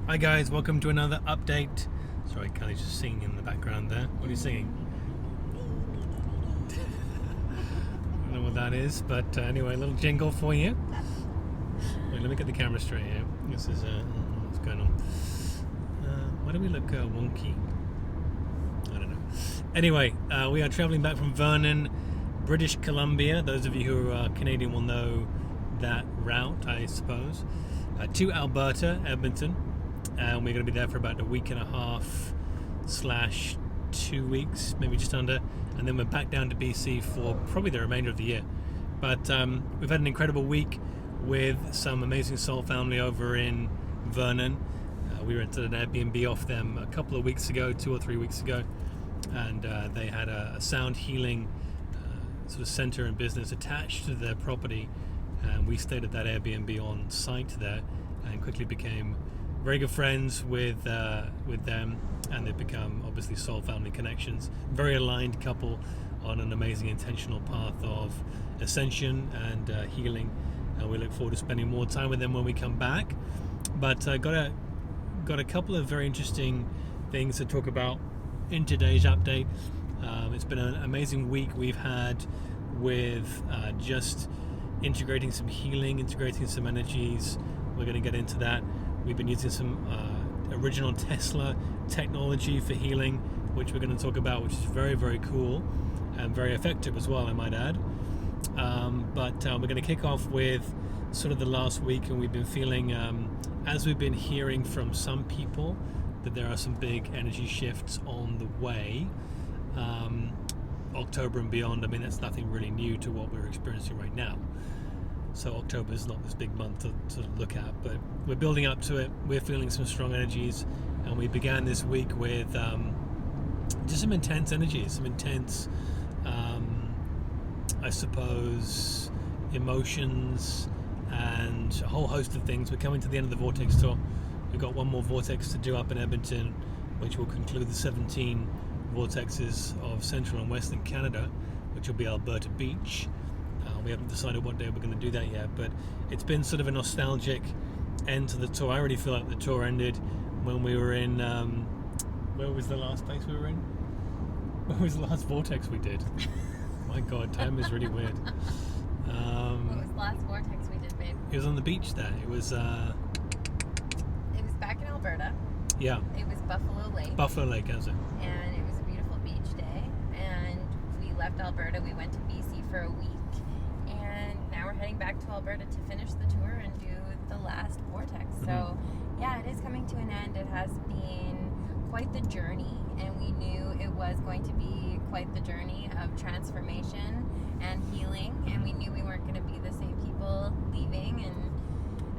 Hi guys, welcome to another update. Sorry, Kelly's just singing in the background there. What are you singing? I don't know what that is, but anyway, a little jingle for you. Wait, let me get the camera straight here. This is, what's going on? Why do we look wonky? I don't know. Anyway, we are traveling back from Vernon, British Columbia. Those of you who are Canadian will know that route, I suppose. To Alberta, Edmonton. And we're going to be there for about a week and a half / 2 weeks, maybe just under, and then we're back down to BC for probably the remainder of the year. But we've had an incredible week with some amazing soul family over in Vernon. We rented an Airbnb off them a couple of weeks ago, 2 or 3 weeks ago, and they had a sound healing sort of center and business attached to their property, and we stayed at that Airbnb on site there and quickly became very good friends with them, and they've become obviously soul family connections. Very aligned couple on an amazing intentional path of ascension and healing, and we look forward to spending more time with them when we come back. But got a couple of very interesting things to talk about in today's update. It's been an amazing week we've had with just integrating some healing, integrating some energies. We're going to get into that. We've been using some original Tesla technology for healing, which we're going to talk about, which is very, very cool and very effective as well, I might add. But we're going to kick off with sort of the last week, and we've been feeling, as we've been hearing from some people, that there are some big energy shifts on the way. October and beyond, I mean, that's nothing really new to what we're experiencing right now. So October is not this big month to look at, but we're building up to it. We're feeling some strong energies, and we began this week with just some intense energies, some intense, I suppose, emotions, and a whole host of things. We're coming to the end of the Vortex tour. We've got one more Vortex to do up in Edmonton, which will conclude the 17 vortexes of Central and Western Canada, which will be Alberta Beach. We haven't decided what day we're going to do that yet, but it's been sort of a nostalgic end to the tour. I already feel like the tour ended when we were in, where was the last place we were in? Where was the last vortex we did? My God, time is really weird. What was the last vortex we did, babe? It was on the beach there. It was back in Alberta. Yeah. It was Buffalo Lake. Buffalo Lake, is it? And it was a beautiful beach day. And we left Alberta. We went to BC for a week. And now we're heading back to Alberta to finish the tour and do the last vortex. So, yeah, it is coming to an end. It has been quite the journey, and we knew it was going to be quite the journey of transformation and healing, and we knew we weren't going to be the same people leaving and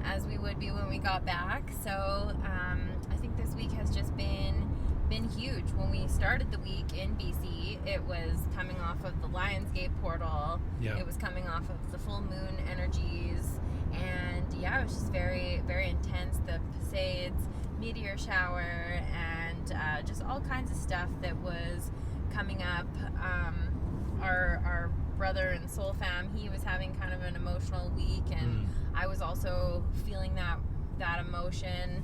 as we would be when we got back. So I think this week has just been huge. When we started the week in BC, it was coming off of the LIONSGATE portal. Yeah. It was coming off of the full moon energies, and yeah, it was just very, very intense. The Pasades meteor shower and just all kinds of stuff that was coming up. Our brother and soul fam, he was having kind of an emotional week, and I was also feeling that emotion.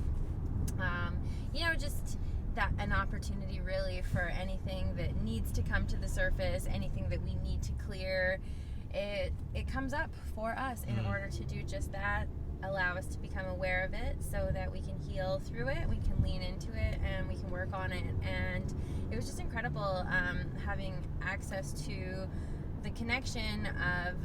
Just that an opportunity really for anything that needs to come to the surface, anything that we need to clear, it comes up for us in order to do just that. Allow us to become aware of it so that we can heal through it, we can lean into it, and we can work on it. And it was just incredible having access to the connection of,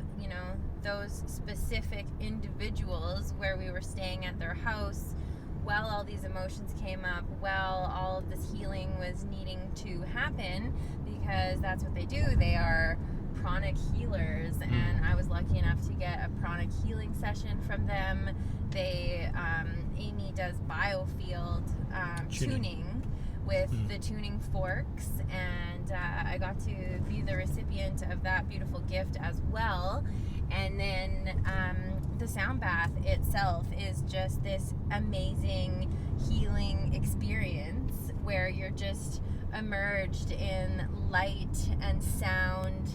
those specific individuals where we were staying at their house while all these emotions came up, while all of this healing was needing to happen, because that's what they do. They are pranic healers, and I was lucky enough to get a pranic healing session from them. They Aimee does biofield tuning with the tuning forks, and I got to be the recipient of that beautiful gift as well. And then the sound bath itself is just this amazing healing experience where you're just immersed in light and sound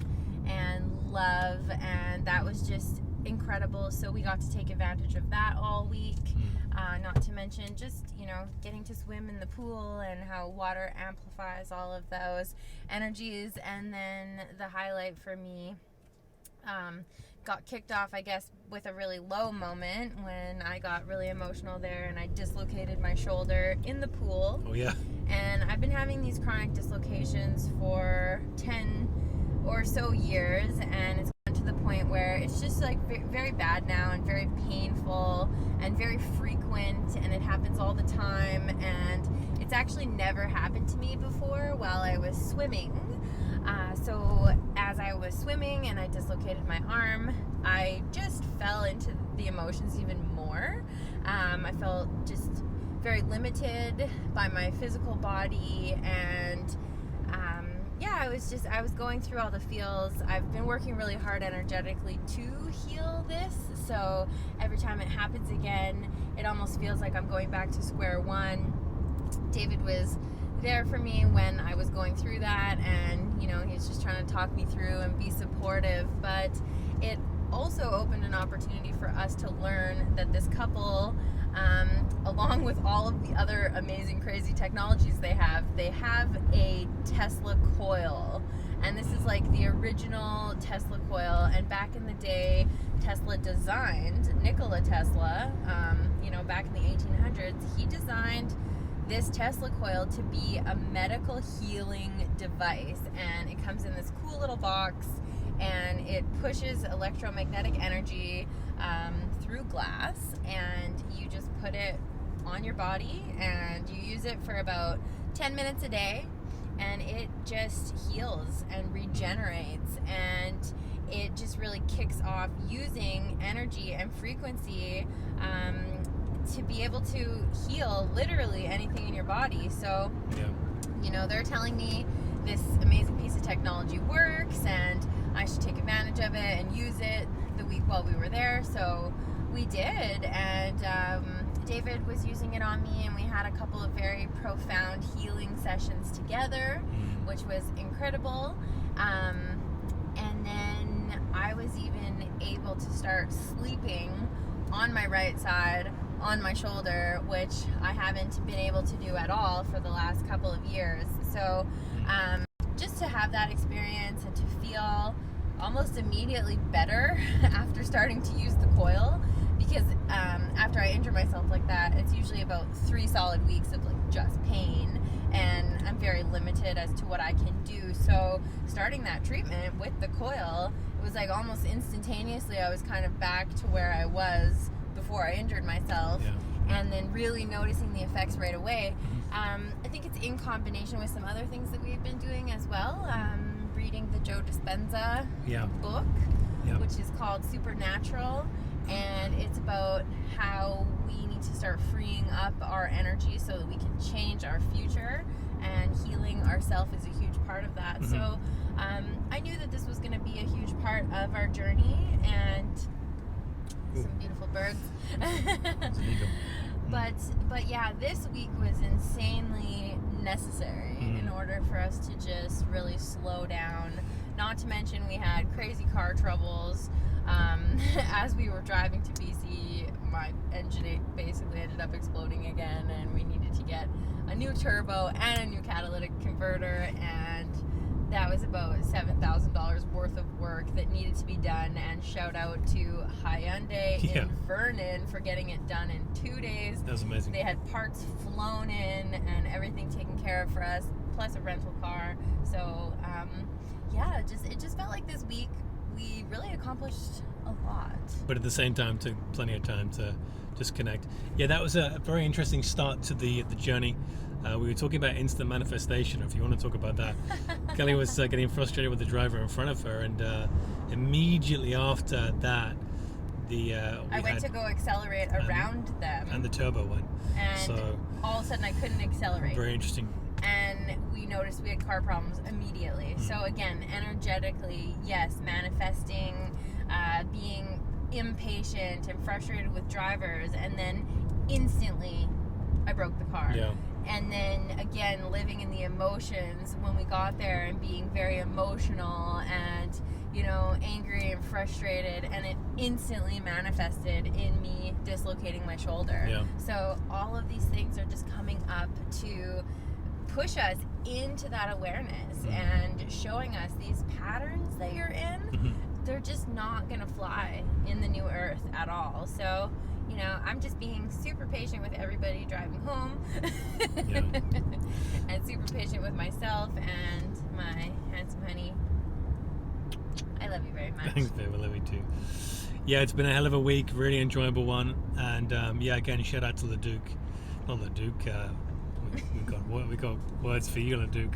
and love, and that was just incredible. So we got to take advantage of that all week. Not to mention just, getting to swim in the pool and how water amplifies all of those energies. And then the highlight for me got kicked off, I guess, with a really low moment when I got really emotional there and I dislocated my shoulder in the pool. Oh, yeah. And I've been having these chronic dislocations for 10 or so years, and it's gotten to the point where it's just like very bad now and very painful and very frequent, and it happens all the time, and it's actually never happened to me before while I was swimming. So as I was swimming and I dislocated my arm, I just fell into the emotions even more. I felt just very limited by my physical body, and I was going through all the feels. I've been working really hard energetically to heal this, so every time it happens again, it almost feels like I'm going back to square one. David was there for me when I was going through that, and he's just trying to talk me through and be supportive, but it also opened an opportunity for us to learn that this couple, along with all of the other amazing crazy technologies they have a Tesla coil, and this is like the original Tesla coil. And back in the day, Tesla designed, Nikola Tesla, back in the 1800s, he designed this Tesla coil to be a medical healing device, and it comes in this cool little box, and it pushes electromagnetic energy through glass, and you just put it on your body and you use it for about 10 minutes a day, and it just heals and regenerates, and it just really kicks off using energy and frequency to be able to heal literally anything in your body. So they're telling me this amazing piece of technology works and I should take advantage of it and use it the week while we were there. So we did, and David was using it on me, and we had a couple of very profound healing sessions together, which was incredible. And then I was even able to start sleeping on my right side on my shoulder, which I haven't been able to do at all for the last couple of years. So just to have that experience and to feel almost immediately better after starting to use the coil, because after I injure myself like that, it's usually about 3 solid weeks of like just pain, and I'm very limited as to what I can do. So starting that treatment with the coil, it was like almost instantaneously I was kind of back to where I was before I injured myself, and then really noticing the effects right away. I think it's in combination with some other things that we've been doing as well. Reading the Joe Dispenza book, which is called Supernatural, and it's about how we need to start freeing up our energy so that we can change our future, and healing ourselves is a huge part of that. So I knew that this was going to be a huge part of our journey, and some beautiful birds. But yeah, this week was insanely necessary in order for us to just really slow down. Not to mention we had crazy car troubles. As we were driving to BC, my engine basically ended up exploding again, and we needed to get a new turbo and a new catalytic converter, and that was about $7,000 worth of work that needed to be done. And shout out to Hyundai in Vernon for getting it done in 2 days. That was amazing. They had parts flown in and everything taken care of for us, plus a rental car. So it just felt like this week we really accomplished a lot. But at the same time, took plenty of time to just connect. Yeah, that was a very interesting start to the journey. We were talking about instant manifestation, if you want to talk about that. Kelly was getting frustrated with the driver in front of her, and immediately after that, I went to go accelerate around them. And the turbo went. And so, all of a sudden I couldn't accelerate. Very interesting. And we noticed we had car problems immediately. So again, energetically, yes, manifesting, being impatient and frustrated with drivers, and then instantly I broke the car. And then again, living in the emotions when we got there and being very emotional and, you know, angry and frustrated, and it instantly manifested in me dislocating my shoulder. Yeah. So all of these things are just coming up to push us into that awareness and showing us these patterns that you're in, they're just not gonna fly in the new earth at all. So, you know, I'm just being super patient with everybody driving home and super patient with myself and my handsome honey. I love you very much. Thanks, babe. I love you too. Yeah, it's been a hell of a week, really enjoyable one. And yeah, again, shout out to LeDuc. Not LeDuc, we got words for you, LeDuc.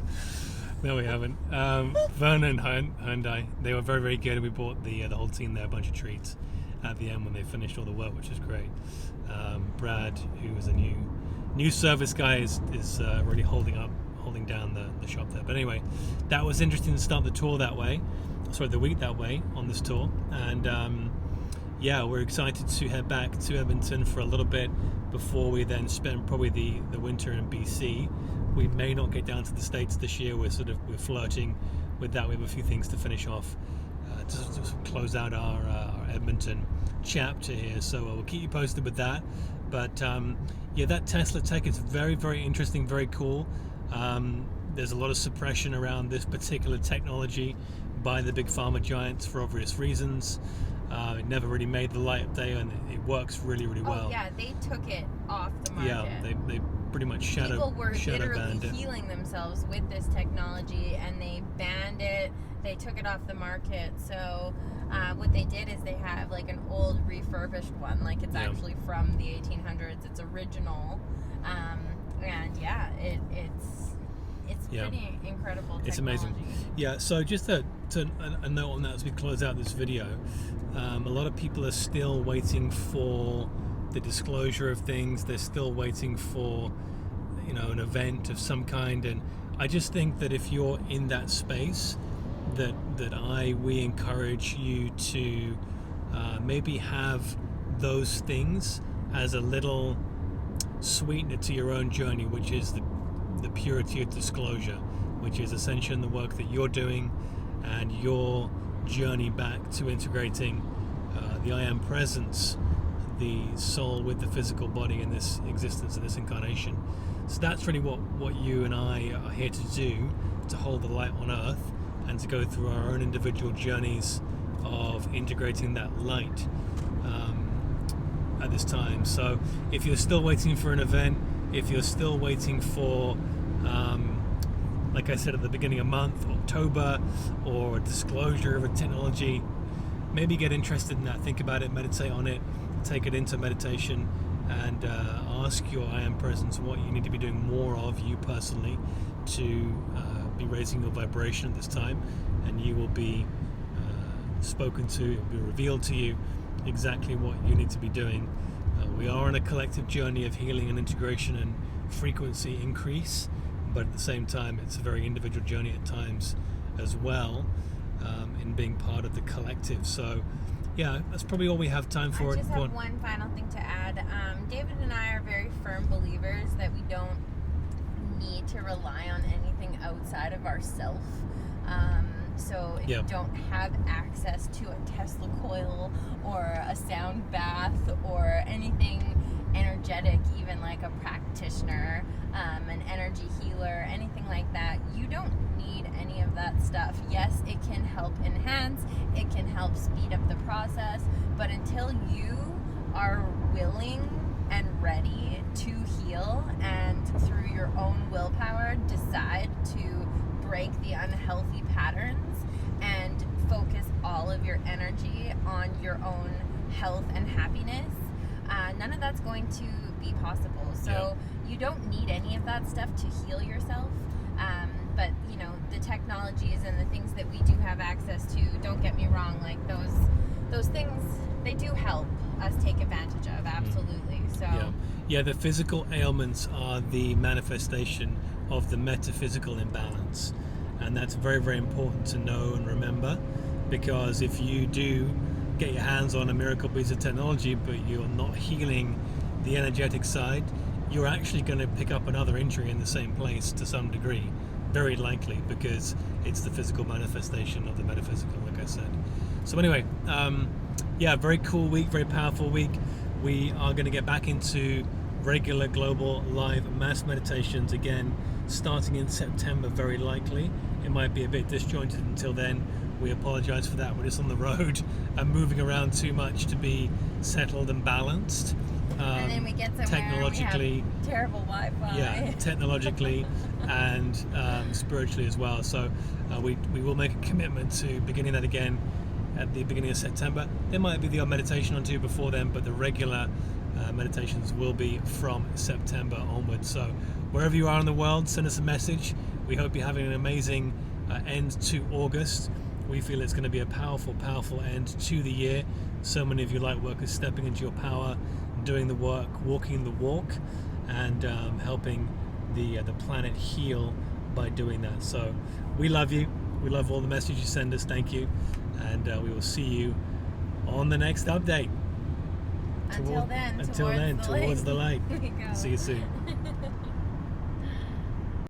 No, we haven't. Vernon Hyundai, they were very, very good, and we bought the whole team there a bunch of treats at the end when they finished all the work, which is great. Brad, who was a new service guy, is really holding down the shop there. But anyway, that was interesting to start the week that way on this tour. And yeah, we're excited to head back to Edmonton for a little bit before we then spend probably the winter in BC. We may not get down to the States this year. We're flirting with that. We have a few things to finish off to close out our Edmonton chapter here. So we'll keep you posted with that. But yeah, that Tesla tech is very, very interesting, very cool. There's a lot of suppression around this particular technology by the big pharma giants for obvious reasons. It never really made the light up there, and it works really, really well. Oh yeah, they took it off the market. Yeah, they pretty much People were literally banned it. healing themselves with this technology, and they banned it. They took it off the market. So what they did is they have like an old refurbished one, like it's actually from the 1800s. It's original, and yeah, it's pretty incredible technology. It's amazing. Yeah, so just a note on that as we close out this video. A lot of people are still waiting for the disclosure of things. They're still waiting for, you know, an event of some kind. And I just think that if you're in that space, we encourage you to maybe have those things as a little sweetener to your own journey, which is the purity of disclosure, which is essentially in the work that you're doing and your journey back to integrating the I am presence, the soul with the physical body in this existence, in this incarnation. So that's really what you and I are here to do, to hold the light on earth and to go through our own individual journeys of integrating that light at this time. So if you're still waiting for an event, if you're still waiting for like I said at the beginning of month, October, or a disclosure of a technology, maybe get interested in that. Think about it, meditate on it, take it into meditation, and ask your I am presence what you need to be doing more of, you personally, to be raising your vibration at this time, and you will be spoken to, it will be revealed to you exactly what you need to be doing. We are on a collective journey of healing and integration and frequency increase, but at the same time it's a very individual journey at times as well, in being part of the collective. So yeah, that's probably all we have time for. I just have one final thing to add. David and I are very firm believers that we don't need to rely on anything outside of ourself. So if you don't have access to a Tesla coil or a sound bath or anything energetic, even like a practitioner, an energy healer, anything like that, you don't need any of that stuff. Yes, it can help enhance, it can help speed up the process, but until you are willing and ready to heal and through your own willpower decide to break the unhealthy patterns and focus all of your energy on your own health and happiness, none of that's going to be possible. So you don't need any of that stuff to heal yourself. But you know, the technologies and the things that we do have access to, don't get me wrong, like those things, they do help us take advantage of, absolutely. So yeah, the physical ailments are the manifestation of the metaphysical imbalance, and that's very, very important to know and remember, because if you do get your hands on a miracle piece of technology but you're not healing the energetic side, you're actually going to pick up another injury in the same place to some degree, very likely, because it's the physical manifestation of the metaphysical, like I said. So anyway, yeah, very cool week, very powerful week. We are going to get back into regular global live mass meditations again, starting in September, very likely. It might be a bit disjointed until then. We apologize for that. We're just on the road and moving around too much to be settled and balanced. And then we get somewhere technologically, and we have terrible Wi-Fi. Yeah, technologically and spiritually as well. So we will make a commitment to beginning that again at the beginning of September. There might be the odd meditation or two before then, but the regular meditations will be from September onwards. So wherever you are in the world, send us a message. We hope you're having an amazing end to August. We feel it's going to be a powerful, powerful end to the year. So many of you light workers stepping into your power, doing the work, walking the walk, and helping the planet heal by doing that. So we love you. We love all the messages you send us. Thank you. And we will see you on the next update. Until then, towards the light. There we go. See you soon.